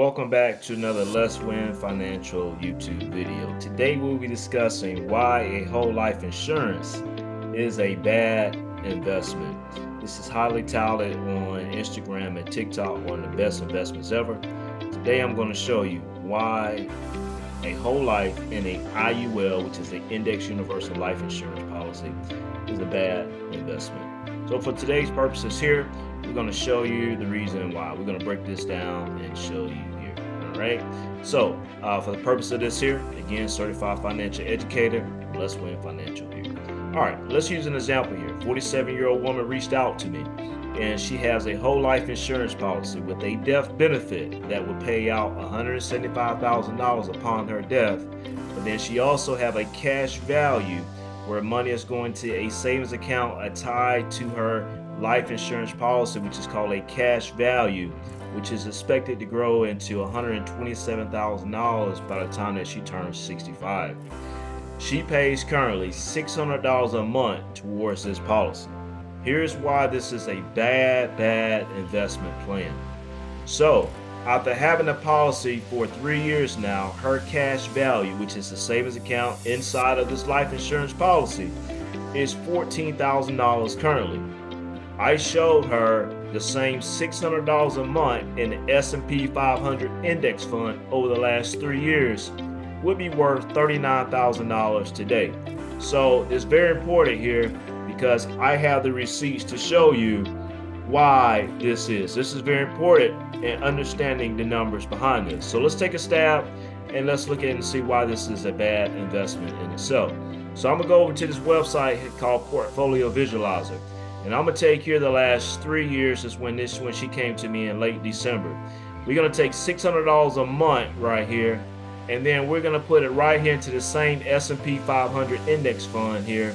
Welcome back to another Let's Win Financial YouTube video. Today we'll be discussing why a whole life insurance is a bad investment. This is highly touted on Instagram and TikTok, one of the best investments ever. Today I'm going to show you why a whole life in a IUL, which is an Index Universal Life Insurance policy, is a bad investment. So for today's purposes here, we're going to show you the reason why. We're going to break this down and show you here. All right. So for the purpose of this here, again, certified financial educator, Let's Win Financial here. All right, let's use an example here. 47-year-old woman reached out to me, and she has a whole life insurance policy with a death benefit that would pay out $175,000 upon her death. But then she also have a cash value where money is going to a savings account tied to her life insurance policy, which is called a cash value, which is expected to grow into $127,000 by the time that she turns 65. She pays currently $600 a month towards this policy. Here's why this is a bad investment plan. So after having the policy for 3 years now, her cash value, which is the savings account inside of this life insurance policy, is $14,000 currently. I showed her the same $600 a month in the S&P 500 index fund over the last 3 years would be worth $39,000 today. So it's very important here because I have the receipts to show you why this is. This is very important in understanding the numbers behind this. So let's take a stab and let's look at it and see why this is a bad investment in itself. So I'm gonna go over to this website called Portfolio Visualizer. And I'm gonna take here the last 3 years is when she came to me in late December. We're gonna take $600 a month right here, and then we're gonna put it right here into the same S&P 500 index fund here.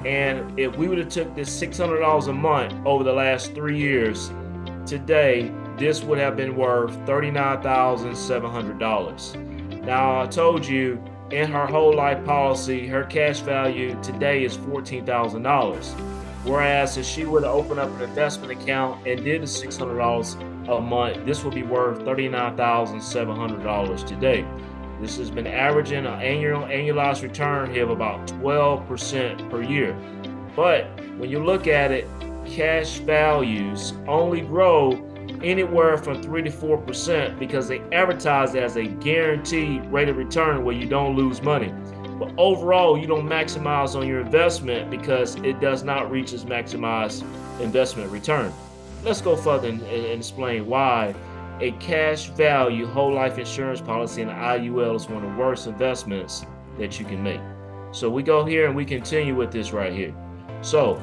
And if we would have took this $600 a month over the last 3 years, today this would have been worth $39,700. Now I told you in her whole life policy, her cash value today is $14,000. Whereas if she would have opened up an investment account and did the $600 a month, this would be worth $39,700 today. This has been averaging an annualized return here of about 12% per year. But when you look at it, cash values only grow anywhere from 3 to 4% because they advertise as a guaranteed rate of return where you don't lose money. But overall, you don't maximize on your investment because it does not reach its maximized investment return. Let's go further and explain why a cash value whole life insurance policy in the IUL is one of the worst investments that you can make. So we go here and we continue with this right here. So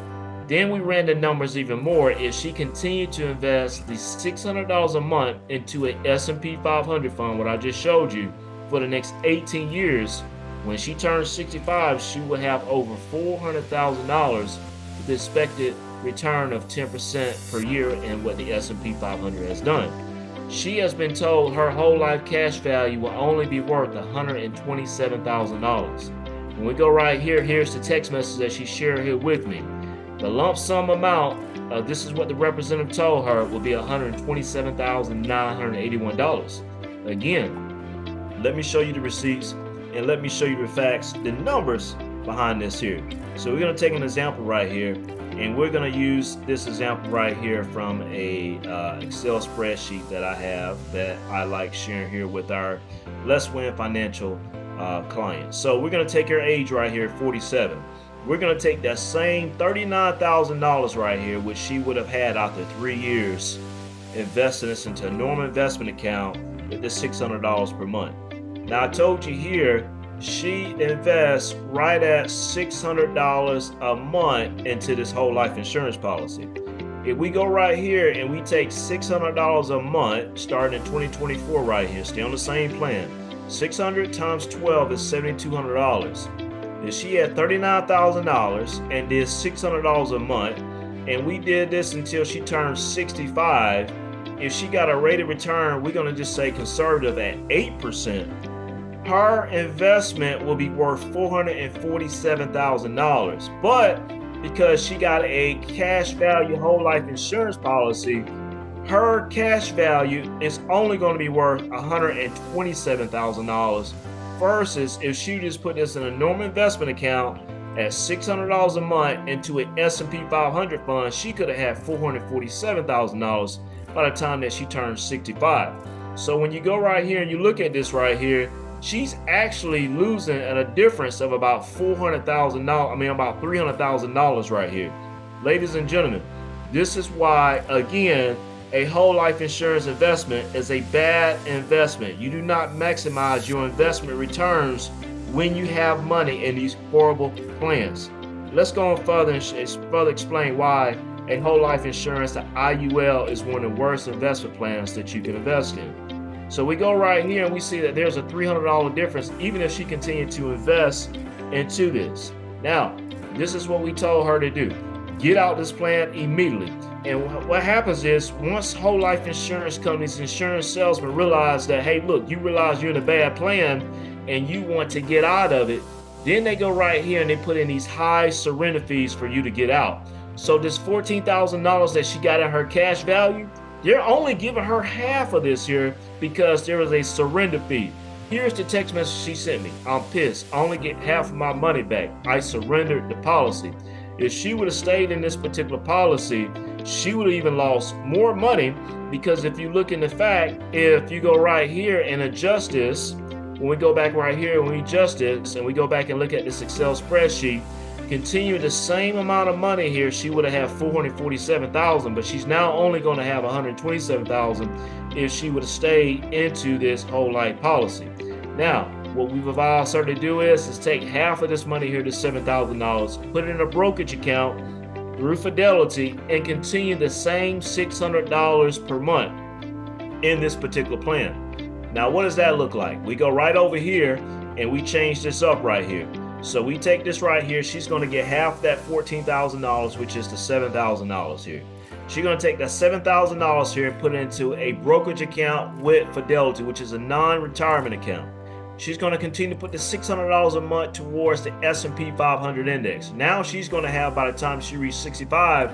then we ran the numbers even more. If she continued to invest the $600 a month into an S&P 500 fund, what I just showed you, for the next 18 years, when she turns 65, she will have over $400,000 with the expected return of 10% per year in what the S&P 500 has done. She has been told her whole life cash value will only be worth $127,000. When we go right here, here's the text message that she shared here with me. The lump sum amount, this is what the representative told her, will be $127,981. Again, let me show you the receipts and let me show you the facts, the numbers behind this here. So we're going to take an example right here, and we're going to use this example right here from a Excel spreadsheet that I have that I like sharing here with our Let's Win Financial clients. So we're going to take her age right here, 47. We're going to take that same $39,000 right here, which she would have had after 3 years, investing this into a normal investment account with this $600 per month. Now I told you here, she invests right at $600 a month into this whole life insurance policy. If we go right here and we take $600 a month starting in 2024 right here, stay on the same plan. 600 times 12 is $7,200. If she had $39,000 and did $600 a month, and we did this until she turned 65, if she got a rate of return, we're going to just say conservative at 8%. Her investment will be worth $447,000, but because she got a cash value whole life insurance policy, her cash value is only going to be worth $127,000 versus if she just put this in a normal investment account at $600 a month into an S&P 500 fund, she could have had $447,000 by the time that she turns 65. So when you go right here and you look at this right here, she's actually losing at a difference of about about $300,000 right here. Ladies and gentlemen, this is why, again, a whole life insurance investment is a bad investment. You do not maximize your investment returns when you have money in these horrible plans. Let's go on further and further explain why a whole life insurance, the IUL, is one of the worst investment plans that you can invest in. So we go right here and we see that there's a $300 difference even if she continued to invest into this. Now, this is what we told her to do. Get out this plan immediately. And what happens is, once whole life insurance companies, insurance salesmen realize that, hey, look, you realize you're in a bad plan and you want to get out of it, then they go right here and they put in these high surrender fees for you to get out. So this $14,000 that she got in her cash value, they're only giving her half of this here because there was a surrender fee. Here's the text message she sent me. I'm pissed. I only get half of my money back. I surrendered the policy. If she would have stayed in this particular policy, she would have even lost more money, because if you look in the fact, if you go right here and adjust this, when we go back right here, when we adjust this and we go back and look at this Excel spreadsheet, continue the same amount of money here, she would have had $447,000, but she's now only going to have $127,000 if she would have stayed into this whole life policy. Now, what we've advised her to do is take half of this money here, to $7,000, put it in a brokerage account through Fidelity, and continue the same $600 per month in this particular plan. Now, what does that look like? We go right over here and we change this up right here. So we take this right here. She's going to get half that $14,000, which is the $7,000 here. She's going to take that $7,000 here and put it into a brokerage account with Fidelity, which is a non-retirement account. She's going to continue to put the $600 a month towards the S&P 500 index. Now she's going to have, by the time she reaches 65,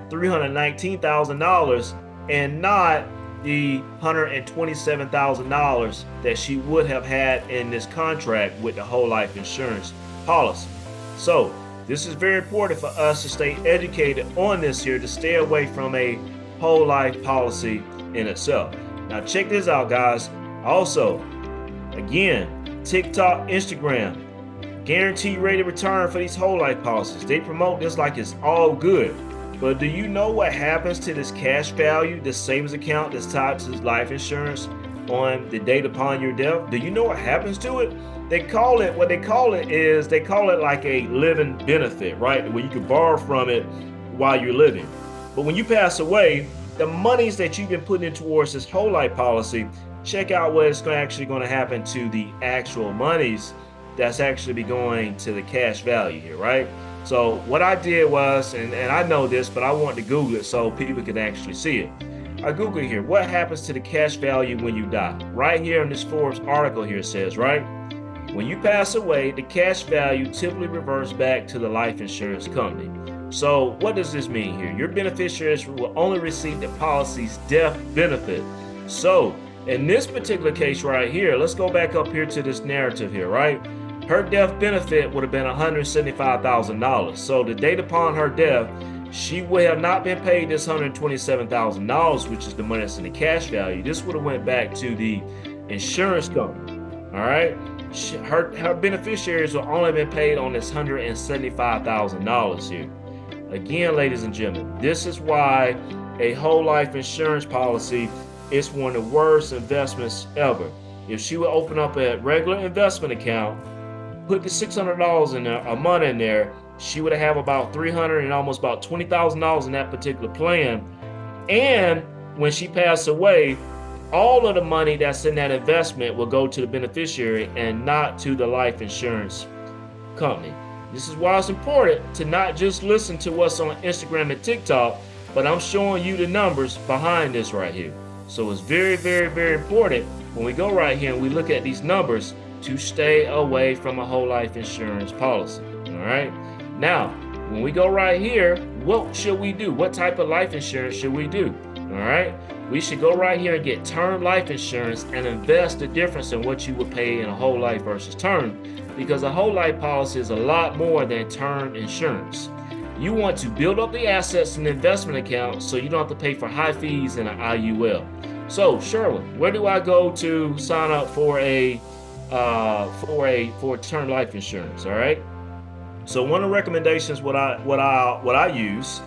$319,000 and not the $127,000 that she would have had in this contract with the whole life insurance policy. So this is very important for us to stay educated on this here, to stay away from a whole life policy in itself. Now check this out, guys. Also, again, TikTok, Instagram, guaranteed rate of return for these whole life policies. They promote this like it's all good. But do you know what happens to this cash value, this savings account that's tied to this life insurance on the date upon your death? Do you know what happens to it? They call it like a living benefit, right? Where you can borrow from it while you're living. But when you pass away, the monies that you've been putting in towards this whole life policy, check out what's actually going to happen to the actual monies that's actually be going to the cash value here, right? So what I did was, and I know this, but I wanted to Google it so people could actually see it. I Googled here, what happens to the cash value when you die? Right here in this Forbes article here says, right, when you pass away, the cash value typically reverts back to the life insurance company. So what does this mean here? Your beneficiaries will only receive the policy's death benefit. So in this particular case right here, let's go back up here to this narrative here, right? Her death benefit would have been $175,000. So the date upon her death, she would have not been paid this $127,000, which is the money that's in the cash value. This would have went back to the insurance company. All right. Her beneficiaries will only been paid on this $175,000 here. Again, ladies and gentlemen, this is why a whole life insurance policy is one of the worst investments ever. If she would open up a regular investment account, put the $600 in there, a month in there, she would have about $300 and almost about $20,000 in that particular plan. And when she passed away, all of the money that's in that investment will go to the beneficiary and not to the life insurance company. This is why it's important to not just listen to what's on Instagram and TikTok, but I'm showing you the numbers behind this right here. So it's very, very, very important when we go right here and we look at these numbers to stay away from a whole life insurance policy. All right. Now, when we go right here, what should we do? What type of life insurance should we do? All right. We should go right here and get term life insurance and invest the difference in what you would pay in a whole life versus term, because a whole life policy is a lot more than term insurance. You want to build up the assets in the investment account so you don't have to pay for high fees in an IUL. So, Sherwin, where do I go to sign up for a term life insurance? All right. So one of the recommendations what I use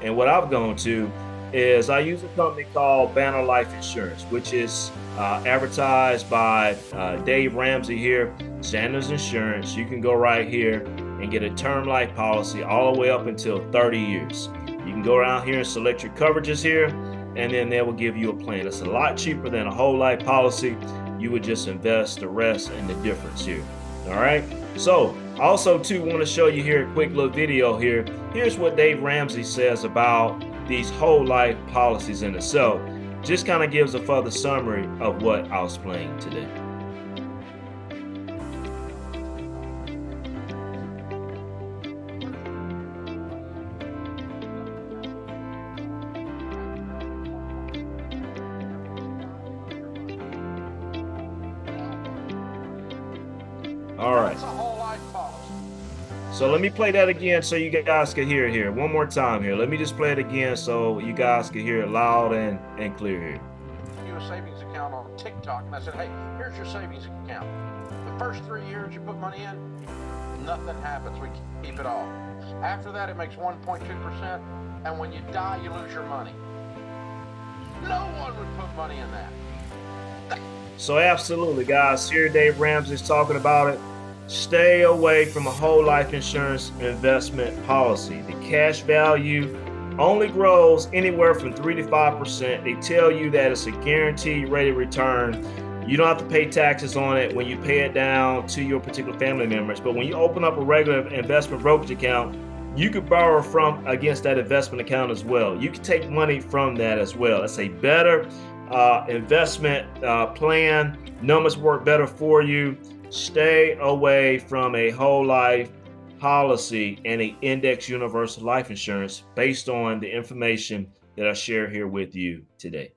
and what I've gone to is I use a company called Banner Life Insurance, which is advertised by Dave Ramsey here, Sanders Insurance. You can go right here and get a term life policy all the way up until 30 years. You can go around here and select your coverages here, and then they will give you a plan. It's a lot cheaper than a whole life policy. You would just invest the rest and the difference here. All right. So also too want to show you here a quick little video here. Here's what Dave Ramsey says about these whole life policies in itself. Just kind of gives a further summary of what I was playing today. All right. That's a whole life policy. So let me play that again so you guys can hear it here. One more time here. Let me just play it again so you guys can hear it loud and clear here. You a savings account on TikTok, and I said, hey, here's your savings account. The first 3 years you put money in, nothing happens. We keep it all. After that, it makes 1.2%, and when you die, you lose your money. No one would put money in that. So absolutely, guys, here Dave Ramsey's talking about it. Stay away from a whole life insurance investment policy. The cash value only grows anywhere from 3 to 5%. They tell you that it's a guaranteed rate of return. You don't have to pay taxes on it when you pay it down to your particular family members. But when you open up a regular investment brokerage account, you could borrow from against that investment account as well. You can take money from that as well. It's a better investment plan. Numbers work better for you. Stay away from a whole life policy and an index universal life insurance based on the information that I share here with you today.